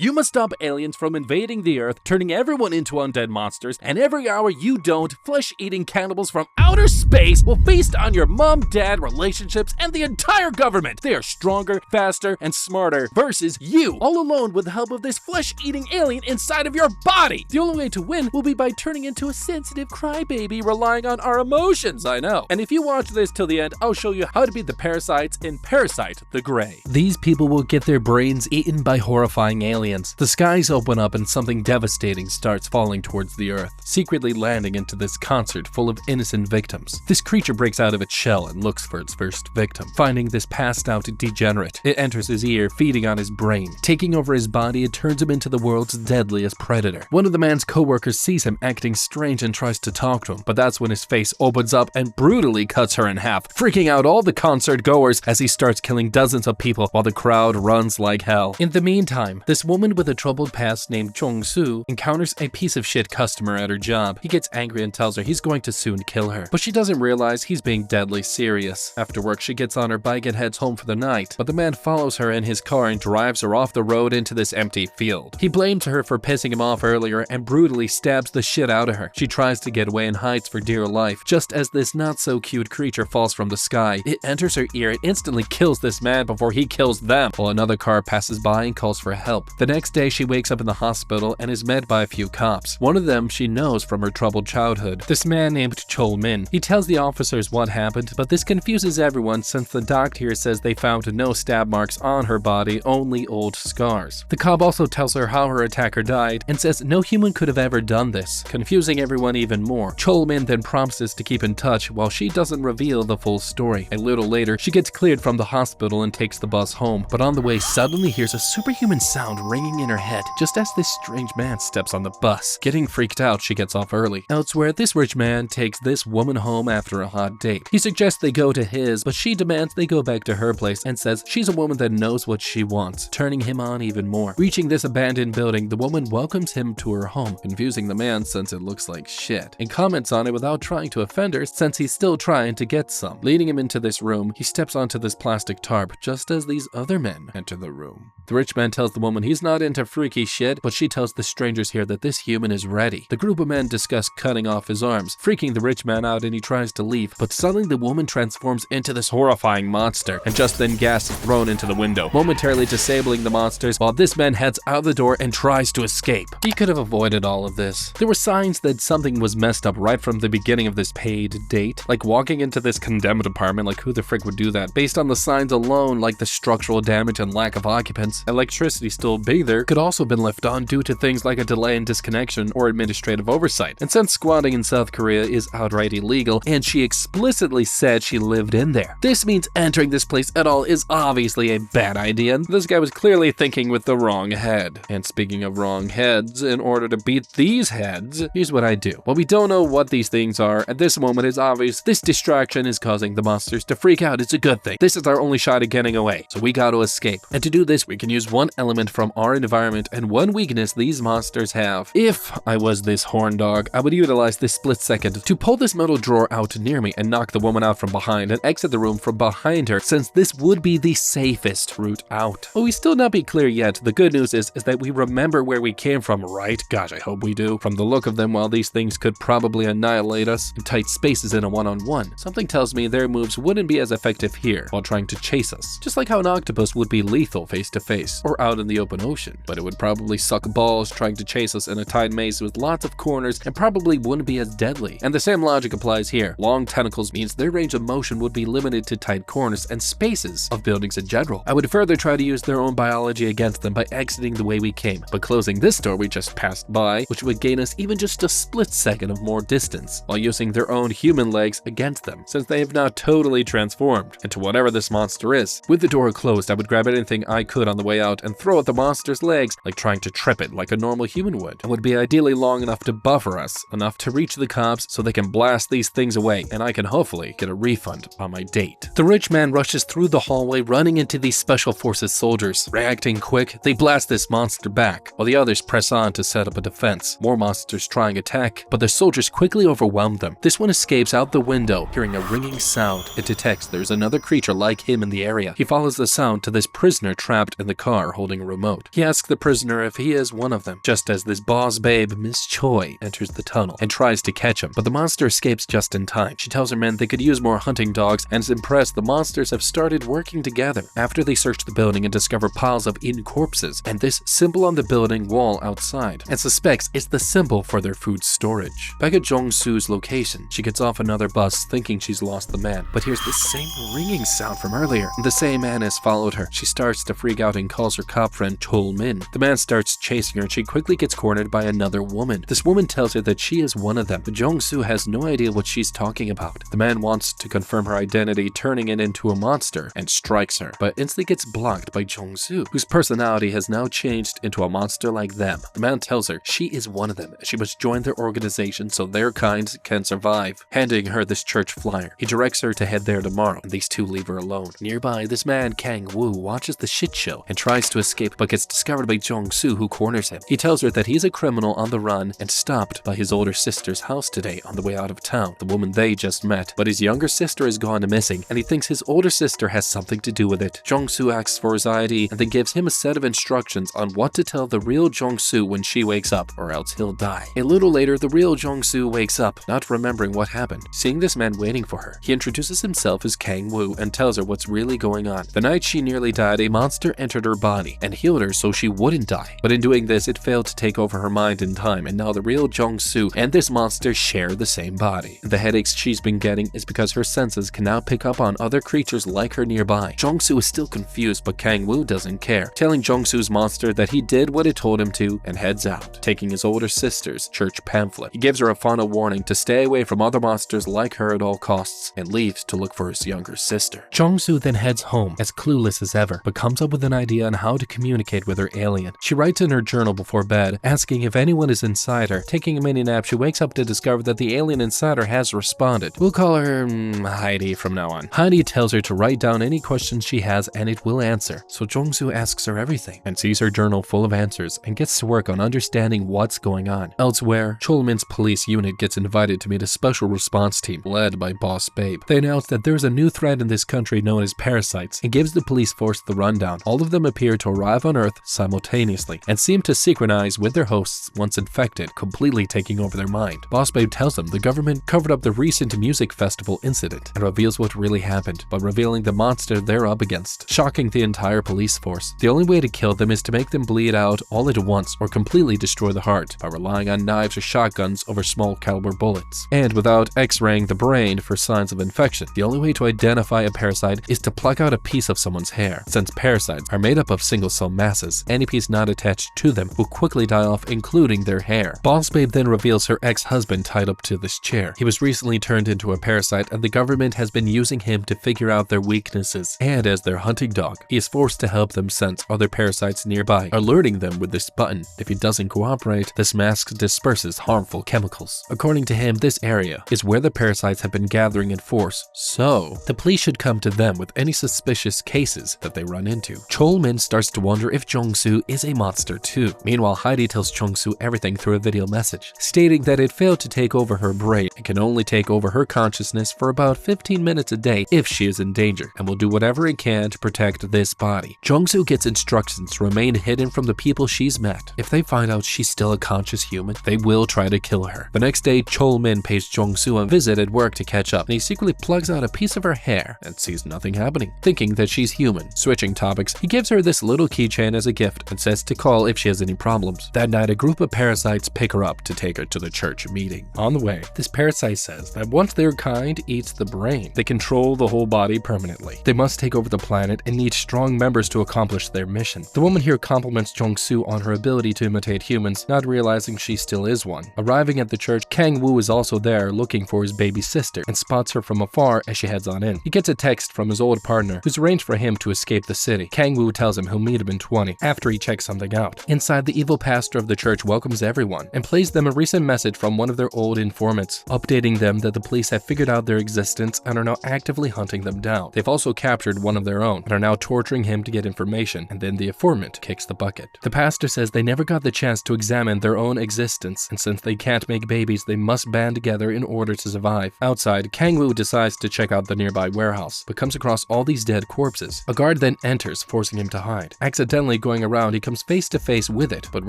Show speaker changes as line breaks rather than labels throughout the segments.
You must stop aliens from invading the Earth, turning everyone into undead monsters, and every hour you don't, flesh-eating cannibals from outer space will feast on your mom-dad relationships and the entire government. They are stronger, faster, and smarter versus you, all alone with the help of this flesh-eating alien inside of your body. The only way to win will be by turning into a sensitive crybaby relying on our emotions, I know. And if you watch this till the end, I'll show you how to beat the parasites in Parasite the Grey. These people will get their brains eaten by horrifying aliens. The skies open up and something devastating starts falling towards the Earth, secretly landing into this concert full of innocent victims. This creature breaks out of its shell and looks for its first victim. Finding this passed out degenerate, it enters his ear, feeding on his brain. Taking over his body, it turns him into the world's deadliest predator. One of the man's co-workers sees him acting strange and tries to talk to him, but that's when his face opens up and brutally cuts her in half, freaking out all the concert goers as he starts killing dozens of people while the crowd runs like hell. In the meantime, this woman with a troubled past named Jong-soo encounters a piece of shit customer at her job. He gets angry and tells her he's going to soon kill her, but she doesn't realize he's being deadly serious. After work, she gets on her bike and heads home for the night, but the man follows her in his car and drives her off the road into this empty field. He blames her for pissing him off earlier and brutally stabs the shit out of her. She tries to get away and hides for dear life. Just as this not-so-cute creature falls from the sky, it enters her ear and instantly kills this man before he kills them, while another car passes by and calls for help. The next day, she wakes up in the hospital and is met by a few cops. One of them she knows from her troubled childhood, this man named Chol Min. He tells the officers what happened, but this confuses everyone since the doctor here says they found no stab marks on her body, only old scars. The cop also tells her how her attacker died and says no human could have ever done this, confusing everyone even more. Chol Min then promises to keep in touch while she doesn't reveal the full story. A little later, she gets cleared from the hospital and takes the bus home, but on the way suddenly hears a superhuman sound ringing in her head just as this strange man steps on the bus. Getting freaked out, she gets off early. Elsewhere, this rich man takes this woman home after a hot date. He suggests they go to his, but she demands they go back to her place and says she's a woman that knows what she wants, turning him on even more. Reaching this abandoned building, the woman welcomes him to her home, confusing the man since it looks like shit, and comments on it without trying to offend her since he's still trying to get some. Leading him into this room, he steps onto this plastic tarp just as these other men enter the room. The rich man tells the woman he's not into freaky shit, but she tells the strangers here that this human is ready. The group of men discuss cutting off his arms, freaking the rich man out, and he tries to leave, but suddenly the woman transforms into this horrifying monster, and just then gas is thrown into the window, momentarily disabling the monsters while this man heads out the door and tries to escape. He could have avoided all of this. There were signs that something was messed up right from the beginning of this paid date, like walking into this condemned apartment, like who the frick would do that? Based on the signs alone, like the structural damage and lack of occupants, electricity still being there could also have been left on due to things like a delay in disconnection or administrative oversight. And since squatting in South Korea is outright illegal, and she explicitly said she lived in there, this means entering this place at all is obviously a bad idea, and this guy was clearly thinking with the wrong head. And speaking of wrong heads, in order to beat these heads, here's what I do. While we don't know what these things are, at this moment it's obvious this distraction is causing the monsters to freak out. It's a good thing. This is our only shot at getting away, so we gotta escape. And to do this, we can use one element from our environment and one weakness these monsters have. If I was this horn dog, I would utilize this split second to pull this metal drawer out near me and knock the woman out from behind and exit the room from behind her, since this would be the safest route out. But we still not be clear yet. The good news is that we remember where we came from, right? Gosh, I hope we do. From the look of them, while these things could probably annihilate us in tight spaces in a one-on-one, something tells me their moves wouldn't be as effective here while trying to chase us. Just like how an octopus would be lethal face-to-face or out in the open ocean, but it would probably suck balls trying to chase us in a tight maze with lots of corners and probably wouldn't be as deadly. And the same logic applies here. Long tentacles means their range of motion would be limited to tight corners and spaces of buildings in general. I would further try to use their own biology against them by exiting the way we came, but closing this door we just passed by, which would gain us even just a split second of more distance, while using their own human legs against them, since they have now totally transformed into whatever this monster is. With the door closed, I would grab anything I could on the way out and throw at the monster's legs, like trying to trip it like a normal human would, and would be ideally long enough to buffer us, enough to reach the cops so they can blast these things away, and I can hopefully get a refund on my date. The rich man rushes through the hallway running into these special forces soldiers. Reacting quick, they blast this monster back, while the others press on to set up a defense. More monsters try and attack, but the soldiers quickly overwhelm them. This one escapes out the window, hearing a ringing sound. It detects there's another creature like him in the area. He follows the sound to this prisoner trapped in the car holding a remote. around. He asks the prisoner if he is one of them, just as this boss babe, Miss Choi, enters the tunnel and tries to catch him, but the monster escapes just in time. She tells her men they could use more hunting dogs and is impressed the monsters have started working together. After they search the building and discover piles of eaten corpses and this symbol on the building wall outside, and suspects it's the symbol for their food storage. Back at Jong-soo's location, she gets off another bus thinking she's lost the man, but hears the same ringing sound from earlier. The same man has followed her. She starts to freak out and calls her cop friend Chol-min. The man starts chasing her and she quickly gets cornered by another woman. This woman tells her that she is one of them, but Jong-soo has no idea what she's talking about. The man wants to confirm her identity, turning it into a monster, and strikes her, but instantly gets blocked by Jong-soo, whose personality has now changed into a monster like them. The man tells her she is one of them. She must join their organization so their kind can survive, handing her this church flyer. He directs her to head there tomorrow, and these two leave her alone. Nearby, this man, Kang-woo, watches the shit show and tries to escape, but gets discovered by Jong-soo, who corners him. He tells her that he's a criminal on the run and stopped by his older sister's house today on the way out of town, the woman they just met, but his younger sister has gone missing, and he thinks his older sister has something to do with it. Jong-soo asks for his ID and then gives him a set of instructions on what to tell the real Jong-soo when she wakes up, or else he'll die. A little later, the real Jong-soo wakes up, not remembering what happened. Seeing this man waiting for her, he introduces himself as Kang-woo and tells her what's really going on. The night she nearly died, a monster entered her body and healed her so she wouldn't die. But in doing this, it failed to take over her mind in time, and now the real Jong-soo and this monster share the same body. The headaches she's been getting is because her senses can now pick up on other creatures like her nearby. Jong-soo is still confused, but Kang-woo doesn't care, telling Jong-soo's monster that he did what it told him to and heads out, taking his older sister's church pamphlet. He gives her a final warning to stay away from other monsters like her at all costs and leaves to look for his younger sister. Jong-soo then heads home as clueless as ever, but comes up with an idea on how to communicate with her alien. She writes in her journal before bed, asking if anyone is inside her. Taking a mini nap, she wakes up to discover that the alien inside her has responded. We'll call her Heidi from now on. Heidi tells her to write down any questions she has and it will answer. So Jong-soo asks her everything and sees her journal full of answers and gets to work on understanding what's going on. Elsewhere, Chol-min's police unit gets invited to meet a special response team led by Boss Babe. They announce that there's a new threat in this country known as parasites and gives the police force the rundown. All of them appear to arrive on Earth simultaneously and seem to synchronize with their hosts once infected, completely taking over their mind. Boss Babe tells them the government covered up the recent music festival incident and reveals what really happened, but revealing the monster they're up against, shocking the entire police force. The only way to kill them is to make them bleed out all at once or completely destroy the heart by relying on knives or shotguns over small caliber bullets. And without x-raying the brain for signs of infection, the only way to identify a parasite is to pluck out a piece of someone's hair. Since parasites are made up of single cell masses, any piece not attached to them will quickly die off, including their hair. Boss Babe then reveals her ex-husband tied up to this chair. He was recently turned into a parasite and the government has been using him to figure out their weaknesses, and as their hunting dog, he is forced to help them sense other parasites nearby, alerting them with this button. If he doesn't cooperate, this mask disperses harmful chemicals. According to him, this area is where the parasites have been gathering in force, so the police should come to them with any suspicious cases that they run into. Chol-min starts to wonder if Jong-soo is a monster too. Meanwhile, Heidi tells Jong-soo everything through a video message, stating that it failed to take over her brain and can only take over her consciousness for about 15 minutes a day if she is in danger, and will do whatever it can to protect this body. Jong-soo gets instructions to remain hidden from the people she's met. If they find out she's still a conscious human, they will try to kill her. The next day, Chol-min pays Jong-soo a visit at work to catch up, and he secretly plugs out a piece of her hair and sees nothing happening, thinking that she's human. Switching topics, he gives her this little keychain as a gift and says to call if she has any problems. That night, a group of parasites pick her up to take her to the church meeting. On the way, this parasite says that once their kind eats the brain, they control the whole body permanently. They must take over the planet and need strong members to accomplish their mission. The woman here compliments Jong-soo on her ability to imitate humans, not realizing she still is one. Arriving at the church, Kang-woo is also there looking for his baby sister and spots her from afar as she heads on in. He gets a text from his old partner who's arranged for him to escape the city. Kang-woo tells him he'll meet him in 20 after he checks something out. Inside, the evil pastor of the church welcomes everyone and plays them a recent message from one of their old informants, updating them that the police have figured out their existence and are now actively hunting them down. They've also captured one of their own and are now torturing him to get information, and then the informant kicks the bucket. The pastor says they never got the chance to examine their own existence, and since they can't make babies, they must band together in order to survive. Outside, Kang-woo decides to check out the nearby warehouse, but comes across all these dead corpses. A guard then enters, forcing him to hide. Accidentally,
Eventually going around, he comes face to face with it, but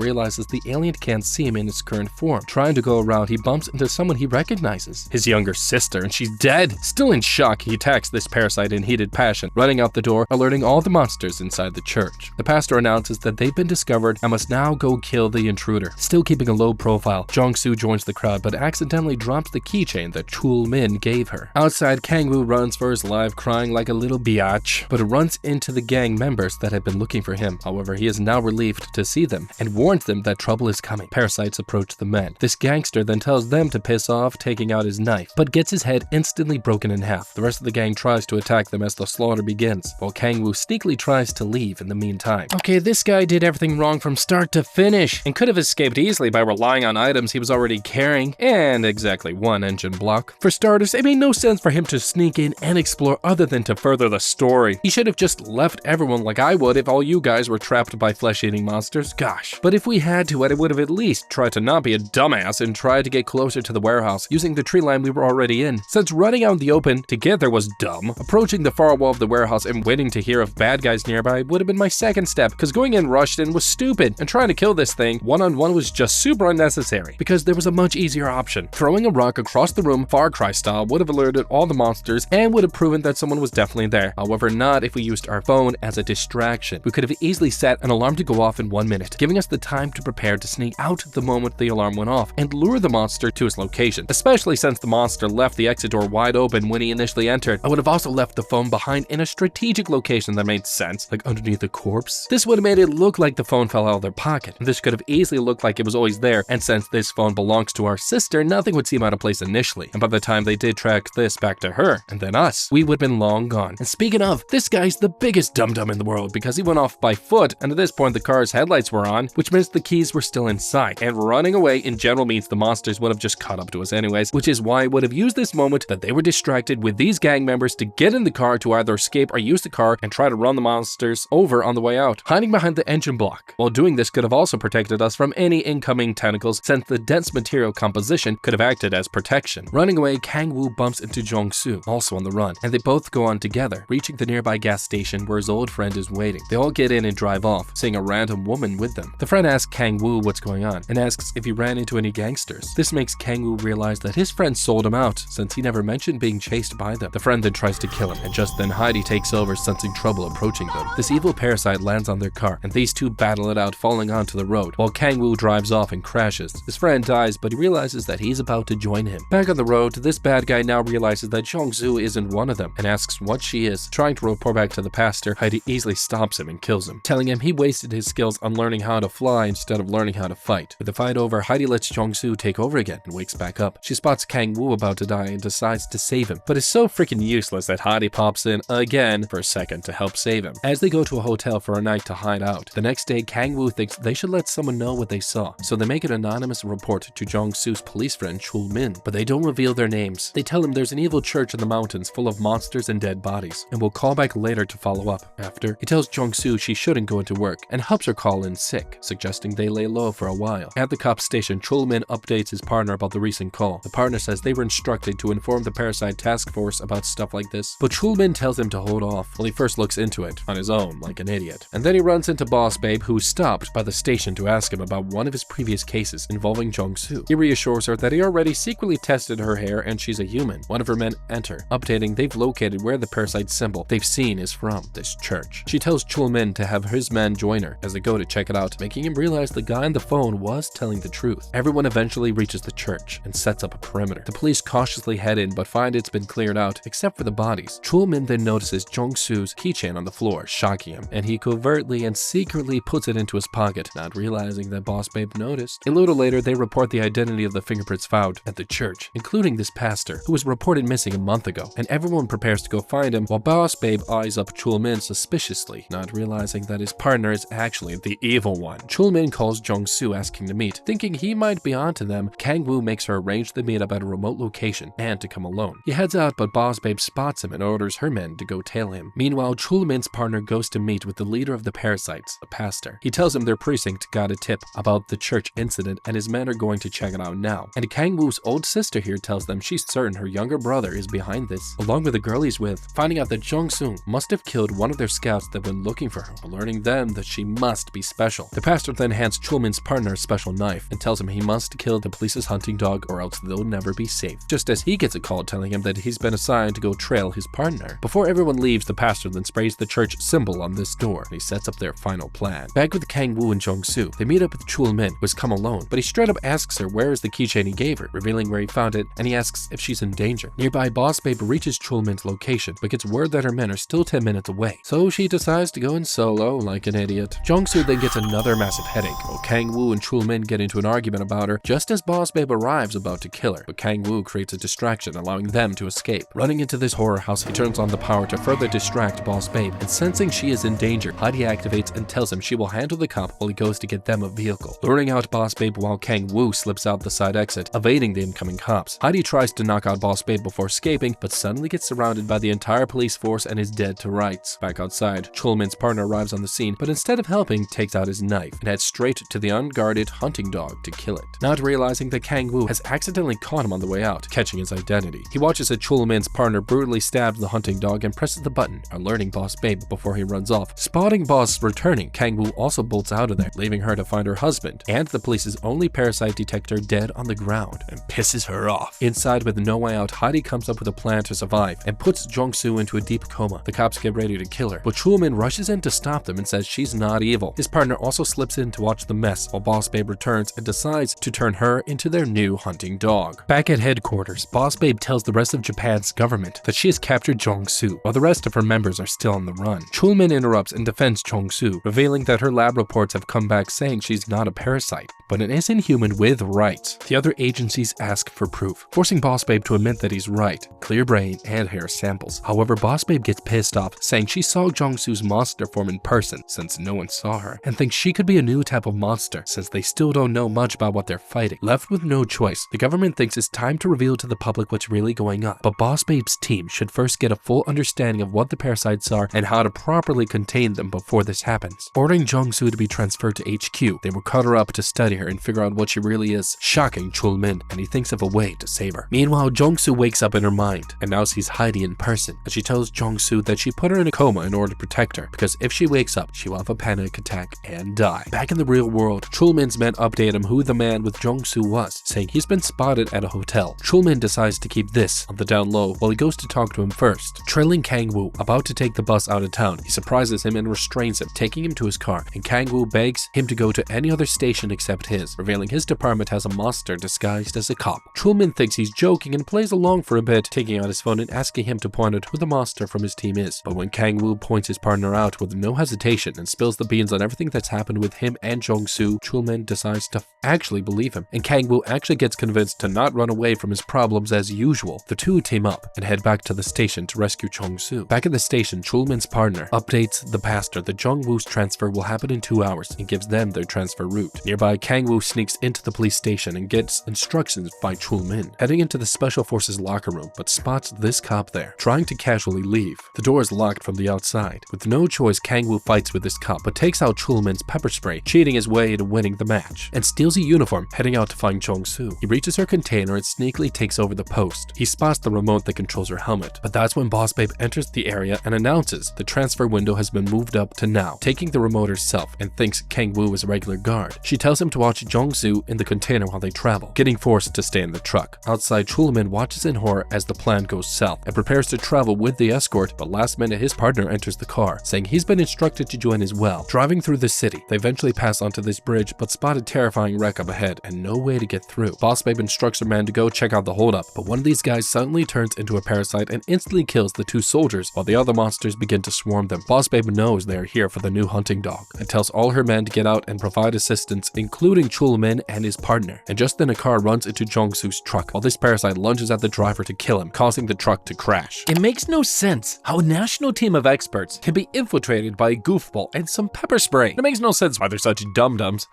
realizes the alien can't see him in its current form. Trying to go around, he bumps into someone he recognizes, his younger sister, and she's dead. Still in shock, he attacks this parasite in heated passion, running out the door, alerting all the monsters inside the church. The pastor announces that they've been discovered and must now go kill the intruder. Still keeping a low profile, Jong-soo joins the crowd but accidentally drops the keychain that Chul-min gave her. Outside, Kang-woo runs for his life, crying like a little biatch, but runs into the gang members that had been looking for him. However, he is now relieved to see them and warns them that trouble is coming. Parasites approach the men. This gangster then tells them to piss off, taking out his knife, but gets his head instantly broken in half. The rest of the gang tries to attack them as the slaughter begins, while Kang-woo sneakily tries to leave in the meantime. Okay, this guy did everything wrong from start to finish and could have escaped easily by relying on items he was already carrying and exactly one engine block. For starters, it made no sense for him to sneak in and explore other than to further the story. He should have just left everyone like I would if all you guys were trapped by flesh-eating monsters. Gosh. But if we had to, I would have at least tried to not be a dumbass and tried to get closer to the warehouse using the tree line we were already in. Since running out in the open to get there was dumb, approaching the far wall of the warehouse and waiting to hear of bad guys nearby would have been my second step, because going in rushed in was stupid, and trying to kill this thing one-on-one was just super unnecessary, because there was a much easier option. Throwing a rock across the room, Far Cry style, would have alerted all the monsters and would have proven that someone was definitely there. However, not if we used our phone as a distraction. We could have easily set an alarm to go off in 1 minute, giving us the time to prepare to sneak out the moment the alarm went off and lure the monster to his location, especially since the monster left the exit door wide open when he initially entered. I would have also left the phone behind in a strategic location that made sense, like underneath a corpse. This would have made it look like the phone fell out of their pocket. This could have easily looked like it was always there, and since this phone belongs to our sister, nothing would seem out of place initially. And by the time they did track this back to her, and then us, we would have been long gone. And speaking of, this guy's the biggest dum-dum in the world, because he went off by foot, and at this point the car's headlights were on, which means the keys were still inside. And running away in general means the monsters would have just caught up to us anyways, which is why I would have used this moment that they were distracted with these gang members to get in the car to either escape or use the car and try to run the monsters over on the way out, hiding behind the engine block. While doing this could have also protected us from any incoming tentacles, since the dense material composition could have acted as protection. Running away, Kang-woo bumps into Jong-soo, also on the run, and they both go on together, reaching the nearby gas station where his old friend is waiting. They all get in and drive off, seeing a random woman with them. The friend asks Kang-woo what's going on and asks if he ran into any gangsters. This makes Kang-woo realize that his friend sold him out, since he never mentioned being chased by them. The friend then tries to kill him, and just then Heidi takes over, sensing trouble approaching them. This evil parasite lands on their car, and these two battle it out, falling onto the road, while Kang-woo drives off and crashes. His friend dies, but he realizes that he's about to join him. Back on the road, this bad guy now realizes that Jong-soo isn't one of them, and asks what she is. Trying to report back to the pastor, Heidi easily stops him and kills him, telling him he wasted his skills on learning how to fly instead of learning how to fight. With the fight over, Heidi lets Jong-soo take over again and wakes back up. She spots Kang-woo about to die and decides to save him, but is so freaking useless that Heidi pops in again for a second to help save him. As they go to a hotel for a night to hide out, the next day Kang-woo thinks they should let someone know what they saw, so they make an anonymous report to Jong-soo's police friend Chul-min, but they don't reveal their names. They tell him there's an evil church in the mountains full of monsters and dead bodies, and will call back later to follow up. After, he tells Jong-soo she shouldn't go into work and helps her call in sick, suggesting they lay low for a while. At the cop station, Chul-min updates his partner about the recent call. The partner says they were instructed to inform the Parasite task force about stuff like this, but Chul-min tells him to hold off while he first looks into it on his own like an idiot. And then he runs into Boss Babe, who's stopped by the station to ask him about one of his previous cases involving Jong-soo. He reassures her that he already secretly tested her hair and she's a human. One of her men enter, updating they've located where the Parasite symbol they've seen is from, this church. She tells Chul-min to have his men join her as they go to check it out, making him realize the guy on the phone was telling the truth. Everyone eventually reaches the church and sets up a perimeter. The police cautiously head in but find it's been cleared out except for the bodies. Chul-min then notices Jong-soo's keychain on the floor, shocking him, and he covertly and secretly puts it into his pocket, not realizing that Boss Babe noticed. A little later, they report the identity of the fingerprints found at the church, including this pastor, who was reported missing a month ago, and everyone prepares to go find him while Boss Babe eyes up Chul-min suspiciously, not realizing that his partner is actually the evil one. Chul-min calls Jong-soo asking to meet. Thinking he might be onto them, Kang-woo makes her arrange the meetup at a remote location and to come alone. He heads out, but Boss Babe spots him and orders her men to go tail him. Meanwhile, Chul-min's partner goes to meet with the leader of the Parasites, the pastor. He tells him their precinct got a tip about the church incident and his men are going to check it out now. And Kang-woo's old sister here tells them she's certain her younger brother is behind this, along with the girl he's with, finding out that Jong-soo must have killed one of their scouts that went looking for her. Learning telling them that she must be special. The pastor then hands Chulmin's partner a special knife and tells him he must kill the police's hunting dog or else they'll never be safe. Just as he gets a call telling him that he's been assigned to go trail his partner. Before everyone leaves, the pastor then sprays the church symbol on this door and he sets up their final plan. Back with Kang-woo and Jong-soo, they meet up with Chulmin, who has come alone, but he straight up asks her where is the keychain he gave her, revealing where he found it, and he asks if she's in danger. Nearby, Boss Babe reaches Chulmin's location, but gets word that her men are still 10 minutes away, so she decides to go in solo like an idiot. Jong-soo then gets another massive headache, while Kang-woo and Chulmin get into an argument about her just as Boss Babe arrives about to kill her, but Kang-woo creates a distraction, allowing them to escape. Running into this horror house, he turns on the power to further distract Boss Babe, and sensing she is in danger, Heidi activates and tells him she will handle the cop while he goes to get them a vehicle, luring out Boss Babe while Kang-woo slips out the side exit, evading the incoming cops. Heidi tries to knock out Boss Babe before escaping, but suddenly gets surrounded by the entire police force and is dead to rights. Back outside, Chulmin's partner arrives on the scene, but instead of helping, takes out his knife and heads straight to the unguarded hunting dog to kill it, not realizing that Kang-woo has accidentally caught him on the way out, catching his identity. He watches as Chulmin's partner brutally stabs the hunting dog and presses the button, alerting Boss Babe before he runs off. Spotting Boss returning, Kang-woo also bolts out of there, leaving her to find her husband and the police's only parasite detector dead on the ground, and pisses her off. Inside with no way out, Heidi comes up with a plan to survive and puts Jong-soo into a deep coma. The cops get ready to kill her, but Chulmin rushes in to stop them and says she's not evil. His partner also slips in to watch the mess while Boss Babe returns and decides to turn her into their new hunting dog. Back at headquarters, Boss Babe tells the rest of Japan's government that she has captured Jong-soo, while the rest of her members are still on the run. Chulmin interrupts and defends Jong-soo, revealing that her lab reports have come back saying she's not a parasite, but an inhuman with rights. The other agencies ask for proof, forcing Boss Babe to admit that he's right, clear brain and hair samples. However, Boss Babe gets pissed off, saying she saw Jong-soo's monster form in person since no one saw her, and thinks she could be a new type of monster since they still don't know much about what they're fighting. Left with no choice, the government thinks it's time to reveal to the public what's really going on, but Boss Babe's team should first get a full understanding of what the parasites are and how to properly contain them before this happens. Ordering Jong-soo to be transferred to HQ, they will cut her up to study her and figure out what she really is, shocking Chulmin, and he thinks of a way to save her. Meanwhile, Jong-soo wakes up in her mind and now sees Heidi in person, and she tells Jong-soo that she put her in a coma in order to protect her, because if she wakes up, she will have a panic attack and die. Back in the real world, Chulmin's men update him who the man with Jong-soo was, saying he's been spotted at a hotel. Chulmin decides to keep this on the down low while he goes to talk to him first. Trailing Kang-woo, about to take the bus out of town, he surprises him and restrains him, taking him to his car, and Kang-woo begs him to go to any other station except his, revealing his department has a monster disguised as a cop. Chulmin thinks he's joking and plays along for a bit, taking out his phone and asking him to point out who the monster from his team is. But when Kang-woo points his partner out with no hesitation and spills the beans on everything that's happened with him and Jong-soo, Chulmin decides to actually believe him, and Kang-woo actually gets convinced to not run away from his problems as usual. The two team up and head back to the station to rescue Jong-soo. Back at the station, Chulmin's partner updates the pastor that Jong-woo's transfer will happen in 2 hours and gives them their transfer route. Nearby, Kang-woo sneaks into the police station and gets instructions by Chulmin, heading into the special forces locker room, but spots this cop there, trying to casually leave. The door is locked from the outside. With no choice, Kang-woo fights with this cop, but takes out Chulmin's pepper spray, cheating his way into winning the match, and steals a uniform, heading out to find Jong-soo. He reaches her container and sneakily takes over the post. He spots the remote that controls her helmet, but that's when Boss Babe enters the area and announces the transfer window has been moved up to now, taking the remote herself, and thinks Kang-woo is a regular guard. She tells him to watch Jong-soo in the container while they travel, getting forced to stay in the truck. Outside, Chulmin watches in horror as the plan goes south and prepares to travel with the escort, but last minute his partner enters the car, saying he's been instructed to join as well. Driving through the city, they eventually pass onto this bridge, but spot a terrifying wreck up ahead and no way to get through. Boss Babe instructs her man to go check out the holdup, but one of these guys suddenly turns into a parasite and instantly kills the two soldiers while the other monsters begin to swarm them. Boss Babe knows they are here for the new hunting dog and tells all her men to get out and provide assistance, including Chulmin and his partner. And just then a car runs into Jong-soo's truck while this parasite lunges at the driver to kill him, causing the truck to crash. It makes no sense how a national team of experts can be infiltrated by a goofball and some pepper spray. It makes no sense why they're such dum-dums.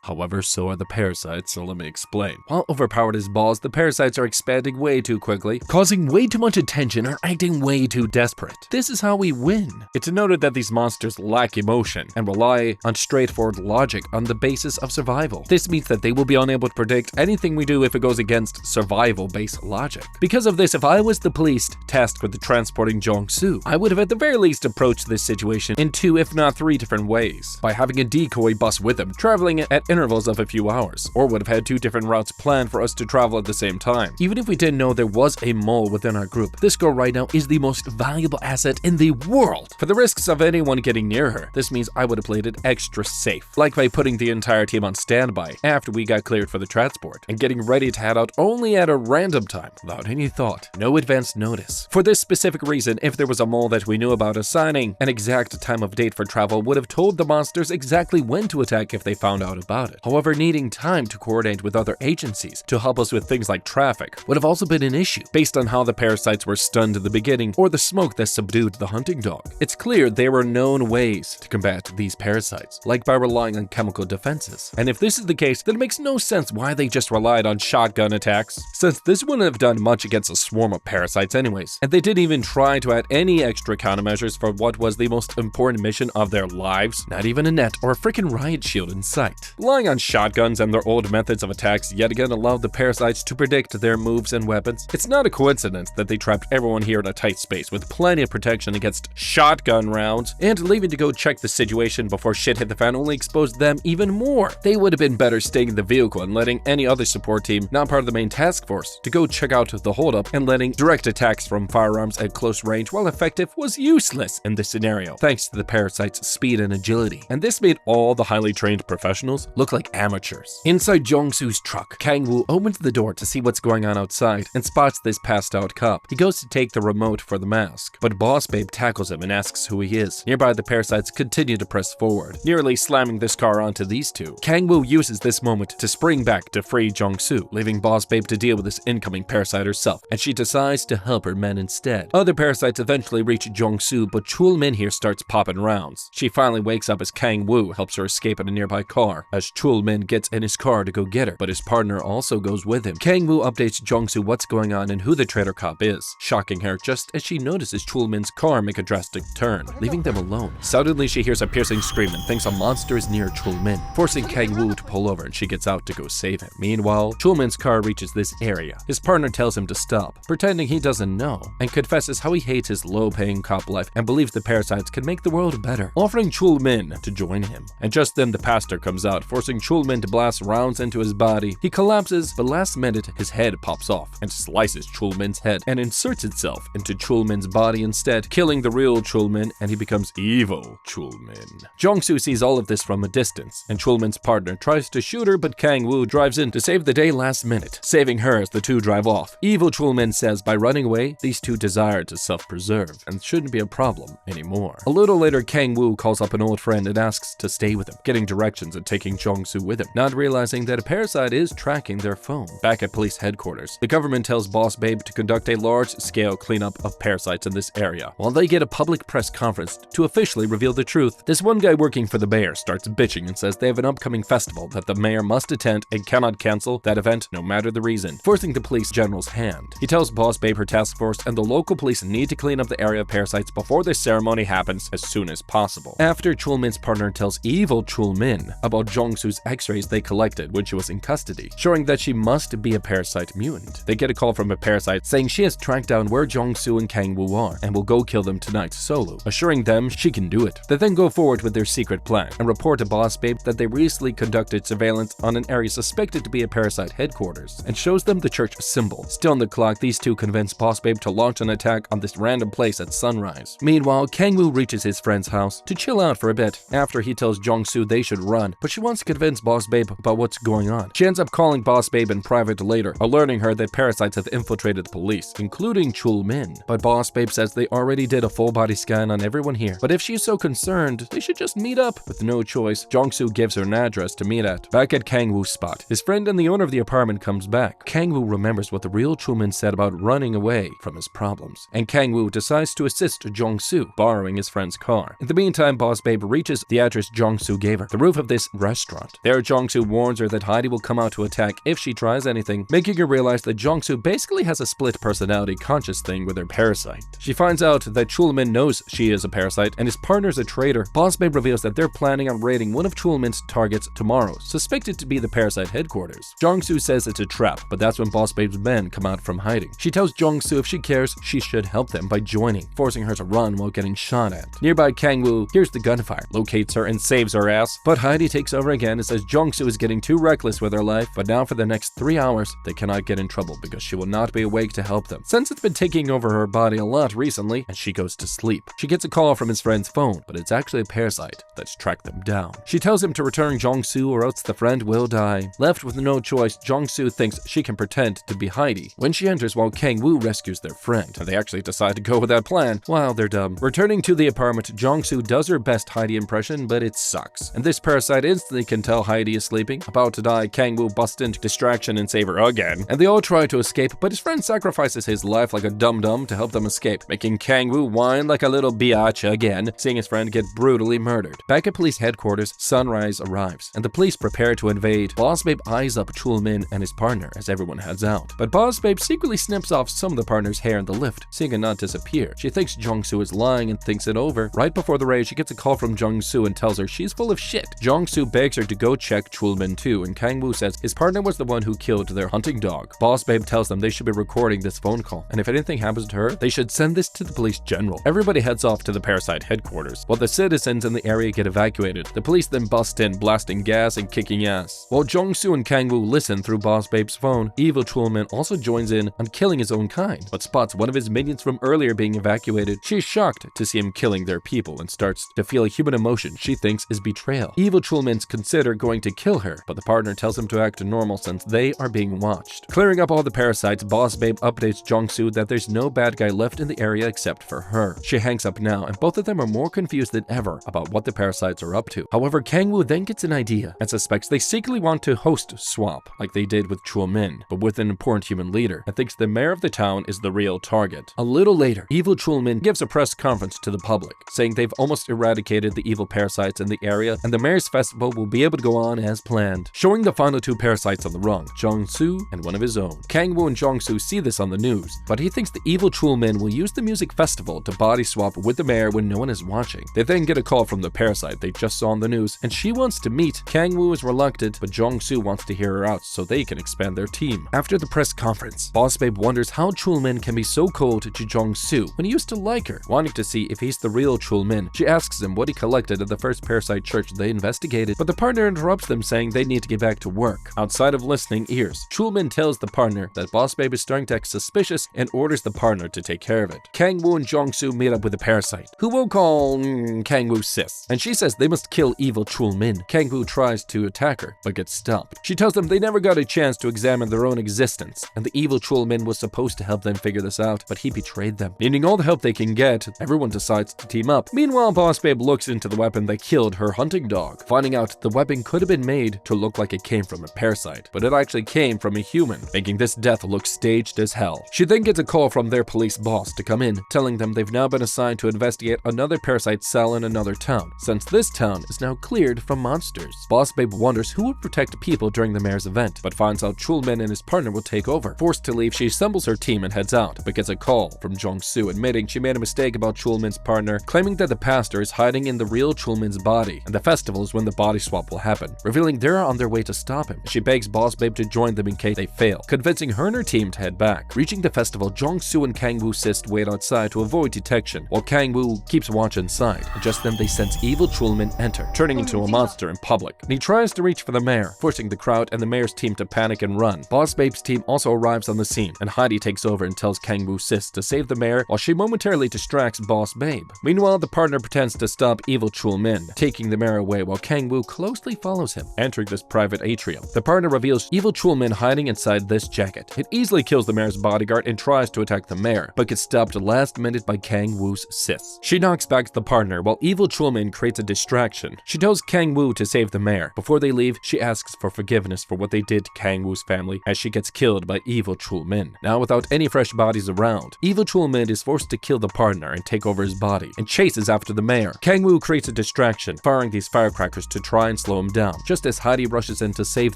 However, so are the parasites, so let me explain. While overpowered as balls, the parasites are expanding way too quickly, causing way too much attention, or acting way too desperate. This is how we win. It's noted that these monsters lack emotion and rely on straightforward logic on the basis of survival. This means that they will be unable to predict anything we do if it goes against survival-based logic. Because of this, if I was the police tasked with transporting Jong-soo, I would have at the very least approached this situation in 2 if not 3 different ways. By having a decoy bus with him, traveling at intervals of a few hours, or would have had 2 different routes planned for us to travel at the same time. Even if we didn't know there was a mole within our group, this girl right now is the most valuable asset in the world. For the risks of anyone getting near her, this means I would have played it extra safe, like by putting the entire team on standby after we got cleared for the transport, and getting ready to head out only at a random time, without any thought, no advance notice. For this specific reason, if there was a mole that we knew about, assigning an exact time of date for travel would have told the monsters exactly when to attack if they found out about it. However, needing time to coordinate with other agencies to help us with things like traffic would have also been an issue, based on how the parasites were stunned in the beginning or the smoke that subdued the hunting dog. It's clear there were known ways to combat these parasites, like by relying on chemical defenses. And if this is the case, then it makes no sense why they just relied on shotgun attacks, since this wouldn't have done much against a swarm of parasites anyways. And they didn't even try to add any extra countermeasures for what was the most important mission of their lives, not even a net or a freaking riot shield in sight. Relying on shotguns and their old methods of attacks yet again allowed the parasites to predict their moves and weapons. It's not a coincidence that they trapped everyone here in a tight space with plenty of protection against shotgun rounds, and leaving to go check the situation before shit hit the fan only exposed them even more. They would have been better staying in the vehicle and letting any other support team, not part of the main task force, to go check out the holdup, and letting direct attacks from firearms at close range, while effective, was useless in this scenario, thanks to the parasites' speed and agility. And this made all the highly trained professionals look like amateurs. Inside Jong-soo's truck, Kang-woo opens the door to see what's going on outside and spots this passed out cop. He goes to take the remote for the mask, but Boss Babe tackles him and asks who he is. Nearby, the parasites continue to press forward, nearly slamming this car onto these two. Kang-woo uses this moment to spring back to free Jong-soo, leaving Boss Babe to deal with this incoming parasite herself, and she decides to help her men instead. Other parasites eventually reach Jong-soo, but Chul-min here starts popping rounds. She finally wakes up as Kang-woo helps her escape in a nearby car, as Chul-min gets in his car to go get her, but his partner also goes with him. Kang-woo updates Jong-soo what's going on and who the traitor cop is, shocking her just as she notices Chul-min's car make a drastic turn, leaving them alone. Suddenly, she hears a piercing scream and thinks a monster is near Chul-min, forcing Kang-woo to pull over, and she gets out to go save him. Meanwhile, Chul-min's car reaches this area. His partner tells him to stop, pretending he doesn't know, and confesses how he hates his low-paying cop life and believes the parasites can make the world better, offering Chul-min to join him. And just then the pastor comes out, forcing Chul-min to blast rounds into his body. He collapses, but last minute his head pops off and slices Chul-min's head and inserts itself into Chul-min's body instead, killing the real Chul-min, and he becomes evil Chul-min. Jong-soo sees all of this from a distance, and Chul-min's partner tries to shoot her, but Kang-woo drives in to save the day last minute, saving her as the two drive off. Evil Chul-min says by running away, these two desire to self-preserve and shouldn't be a problem anymore. A little later, Kang-woo calls up an old friend and asks to stay with him, getting directions and taking Jong-soo with him, not realizing that a parasite is tracking their phone. Back at police headquarters, the government tells Boss Babe to conduct a large-scale cleanup of parasites in this area, while they get a public press conference to officially reveal the truth. This one guy working for the mayor starts bitching and says they have an upcoming festival that the mayor must attend and cannot cancel that event no matter the reason, forcing the police general's hand. He tells Boss Babe her task force and the local police need to clean up the area of parasites before this ceremony happens as soon as possible. After Chul-min's partner tells evil Chul-min about Jong-soo's x-rays they collected when she was in custody, showing that she must be a parasite mutant, they get a call from a parasite saying she has tracked down where Jong-soo and Kang-woo are and will go kill them tonight solo, assuring them she can do it. They then go forward with their secret plan and report to Boss Babe that they recently conducted surveillance on an area suspected to be a parasite headquarters, and shows them the church symbol. Still on the clock, these two convince Boss Babe to launch an attack on this random place at sunrise. Meanwhile, Kang-woo reaches his friend's house to chill out for a bit after he tells Jong-soo they should run, but she wants to convince Boss Babe about what's going on. She ends up calling Boss Babe in private later, alerting her that parasites have infiltrated the police, including Chul-min. But Boss Babe says they already did a full body scan on everyone here, but if she's so concerned, they should just meet up. With no choice, Jong-soo gives her an address to meet at. Back at Kang-woo's spot, his friend and the owner of the apartment comes back. Kang-woo remembers what the real Chul-min said about running away from his problems, and Kang-woo decides to assist Jong-soo, borrowing his friend's car. In the meantime, Boss Babe reaches the address Jong-soo gave her, the roof of this restaurant. restaurant. There, Jong-soo warns her that Heidi will come out to attack if she tries anything, making her realize that Jong-soo basically has a split personality conscious thing with her parasite. She finds out that Chulmin knows she is a parasite and his partner's a traitor. Boss Babe reveals that they're planning on raiding one of Chulmin's targets tomorrow, suspected to be the Parasite headquarters. Jong-soo says it's a trap, but that's when Boss Babe's men come out from hiding. She tells Jong-soo if she cares, she should help them by joining, forcing her to run while getting shot at. Nearby, Kang-woo hears the gunfire, locates her, and saves her ass, but Heidi takes over again and says Jong-soo is getting too reckless with her life, but now for the next 3 hours, they cannot get in trouble because she will not be awake to help them, since it's been taking over her body a lot recently, and she goes to sleep. She gets a call from his friend's phone, but it's actually a parasite that's tracked them down. She tells him to return Jong-soo or else the friend will die. Left with no choice, Jong-soo thinks she can pretend to be Heidi when she enters while Kang-woo rescues their friend, and they actually decide to go with that plan. Wow, they're dumb. Returning to the apartment, Jong-soo does her best Heidi impression, but it sucks. And this parasite instantly can tell Heidi is sleeping. About to die, Kang-woo busts into distraction and save her again, and they all try to escape, but his friend sacrifices his life like a dum-dum to help them escape, making Kang-woo whine like a little biatch again, seeing his friend get brutally murdered. Back at police headquarters, sunrise arrives, and the police prepare to invade. Boss Babe eyes up Chulmin and his partner as everyone heads out, but Boss Babe secretly snips off some of the partner's hair in the lift, seeing it not disappear. She thinks Jong-soo is lying and thinks it over. Right before the raid, she gets a call from Jong-soo and tells her she's full of shit. Jong-soo begs her to go check Chulmin too, and Kang-woo says his partner was the one who killed their hunting dog. Boss Babe tells them they should be recording this phone call, and if anything happens to her, they should send this to the police general. Everybody heads off to the Parasite headquarters, while the citizens in the area get evacuated. The police then bust in, blasting gas and kicking ass. While Jong-soo and Kang-woo listen through Boss Babe's phone, evil Chulmin also joins in on killing his own kind, but spots one of his minions from earlier being evacuated. She's shocked to see him killing their people and starts to feel a human emotion she thinks is betrayal. Evil Chulmin's consider going to kill her, but the partner tells him to act normal since they are being watched. Clearing up all the parasites, Boss Babe updates Jong-soo that there's no bad guy left in the area except for her. She hangs up now, and both of them are more confused than ever about what the parasites are up to. However, Kang-woo then gets an idea and suspects they secretly want to host swap like they did with Chulmin, but with an important human leader, and thinks the mayor of the town is the real target. A little later, evil Chulmin gives a press conference to the public, saying they've almost eradicated the evil parasites in the area, and the mayor's festival will be able to go on as planned, showing the final 2 parasites on the rung, Jong-soo and one of his own. Kang-woo and Jong-soo see this on the news, but he thinks the evil Chulmin will use the music festival to body swap with the mayor when no one is watching. They then get a call from the parasite they just saw on the news, and she wants to meet. Kang-woo is reluctant, but Jong-soo wants to hear her out so they can expand their team. After the press conference, Boss Babe wonders how Chulmin can be so cold to Jong-soo when he used to like her. Wanting to see if he's the real Chulmin, she asks him what he collected at the first parasite church they investigated, but the partner interrupts them saying they need to get back to work. Outside of listening ears, Chulmin tells the partner that Boss Babe is starting to act suspicious and orders the partner to take care of it. Kang-woo and Jong-soo meet up with the parasite, who will call Kang-woo's sis, and she says they must kill evil Chulmin. Kang-woo tries to attack her, but gets stopped. She tells them they never got a chance to examine their own existence, and the evil Chulmin was supposed to help them figure this out, but he betrayed them. Needing all the help they can get, everyone decides to team up. Meanwhile, Boss Babe looks into the weapon that killed her hunting dog, finding out the weapon could have been made to look like it came from a parasite, but it actually came from a human, making this death look staged as hell. She then gets a call from their police boss to come in, telling them they've now been assigned to investigate another parasite cell in another town, since this town is now cleared from monsters. Boss Babe wonders who would protect people during the mayor's event, but finds out Chulmin and his partner will take over. Forced to leave, she assembles her team and heads out, but gets a call from Jong-soo admitting she made a mistake about Chulmin's partner, claiming that the pastor is hiding in the real Chulmin's body, and the festival is when the body swap will happen, revealing they're on their way to stop him. She begs Boss Babe to join them in case they fail, convincing her and her team to head back. Reaching the festival, Jong-soo and Kang-woo's sis wait outside to avoid detection, while Kang-woo keeps watch inside, and just then they sense evil Chulmin enter, turning into a monster in public, and he tries to reach for the mayor, forcing the crowd and the mayor's team to panic and run. Boss Babe's team also arrives on the scene, and Heidi takes over and tells Kang-woo's sis to save the mayor while she momentarily distracts Boss Babe. Meanwhile, the partner pretends to stop evil Chulmin, taking the mayor away while Kang-woo closely follows him, entering this private atrium. The partner reveals evil Chulmin hiding inside this jacket. It easily kills the mayor's bodyguard and tries to attack the mayor, but gets stopped last minute by Kang-woo's sis. She knocks back the partner while evil Chulmin creates a distraction. She tells Kang-woo to save the mayor. Before they leave, she asks for forgiveness for what they did to Kang-woo's family as she gets killed by evil Chulmin. Now, without any fresh bodies around, evil Chulmin is forced to kill the partner and take over his body, and chases after the mayor. Kang-woo creates a distraction, firing these firecrackers to try and slow him down, just as Heidi rushes in to save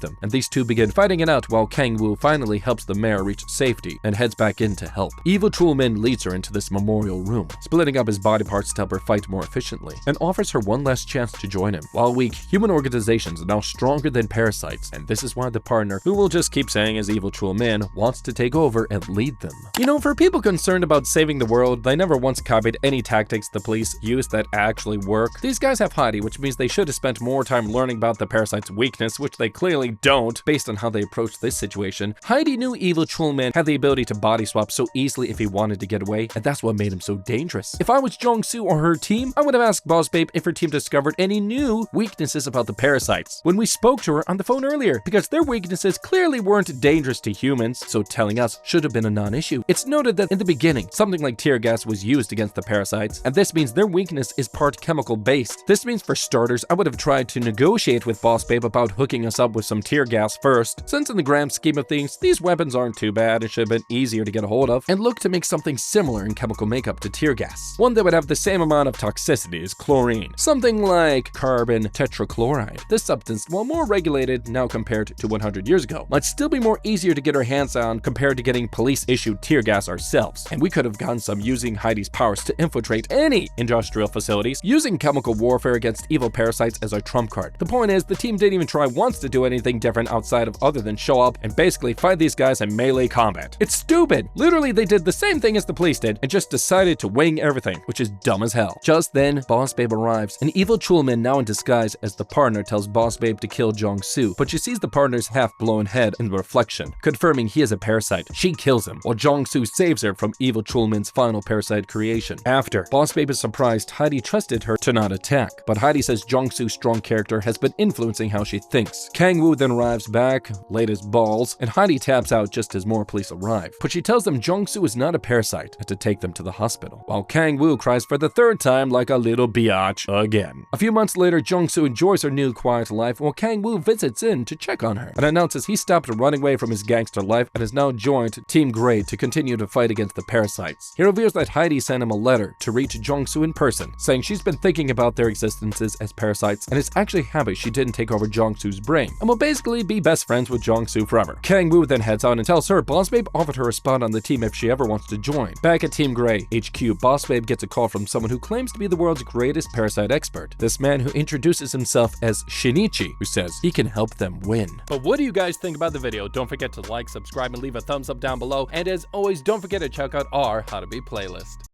them, and these two begin fighting it out while Kang-woo finally helps the mayor reach safety and heads back in to help. Evil Chulmin leads her into this memorial room, splitting up his body parts to help her fight more efficiently, and offers her one last chance to join him. While weak, human organizations are now stronger than parasites, and this is why the partner, who we'll just keep saying is Evil Chulmin, wants to take over and lead them. You know, for people concerned about saving the world, they never once copied any tactics the police use that actually work. These guys have Heidi, which means they should have spent more time learning about the parasite's weakness, which they clearly don't, based on how they approached this situation. Heidi knew Evil Chulmin had the ability to body swap so easily if he wanted to get away, and that's what made him so dangerous. If I was Jong-soo or her team, I would have asked Boss Babe if her team discovered any new weaknesses about the parasites when we spoke to her on the phone earlier, because their weaknesses clearly weren't dangerous to humans, so telling us should have been a non-issue. It's noted that in the beginning, something like tear gas was used against the parasites, and this means their weakness is part chemical based. This means for starters, I would have tried to negotiate with Boss Babe about hooking us up with some tear gas first, since in the grand scheme of things, these weapons aren't too bad and should have been easier to get a hold of, and look to make something similar in chemical makeup to tear gas. One that would have the same amount of toxicity as chlorine, something like carbon tetrachloride. This substance, while more regulated now compared to 100 years ago, might still be more easier to get our hands on compared to getting police-issued tear gas ourselves, and we could have gotten some using Heidi's powers to infiltrate any industrial facilities, using chemical warfare against evil parasites as our trump card. The point is, the team didn't even try once to do anything different outside of other than show up and basically fight these guys in melee combat. It's stupid! Literally, they did the same thing as the police did and just decided to wing everything, which is dumb as hell. Just then, Boss Babe arrives, and Evil Chulmin, now in disguise as the partner, tells Boss Babe to kill Jong-soo, but she sees the partner's half-blown head in the reflection, confirming he is a parasite. She kills him, while Jong-soo saves her from Evil Chulmin's final parasite creation. After, Boss Babe is surprised Heidi trusted her to not attack, but Heidi says Jong-soo's strong character has been influencing how she thinks. Kang-woo then arrives back, late as balls, and Heidi taps out just as more police arrive, but she tells them Jong-soo is not a parasite and to take them to the hospital, while Kang-woo cries for the third time like a little biatch again. A few months later, Jong-soo enjoys her new quiet life while Kang-woo visits in to check on her and announces he stopped running away from his gangster life and has now joined Team Grey to continue to fight against the parasites. He reveals that Heidi sent him a letter to reach Jong-soo in person, saying she's been thinking about their existences as parasites and is actually happy she didn't take over Jong-soo's brain and will basically be best friends with Jong-soo forever. Kang-woo then heads out and tells her Boss Babe offered her a spot on the team if she ever wants to join. Back at Team Grey HQ, Boss Babe gets a call from someone who claims to be the world's greatest parasite expert. This man who introduces himself as Shinichi, who says he can help them win.
But what do you guys think about the video? Don't forget to like, subscribe, and leave a thumbs up down below. And as always, don't forget to check out our How to Be playlist.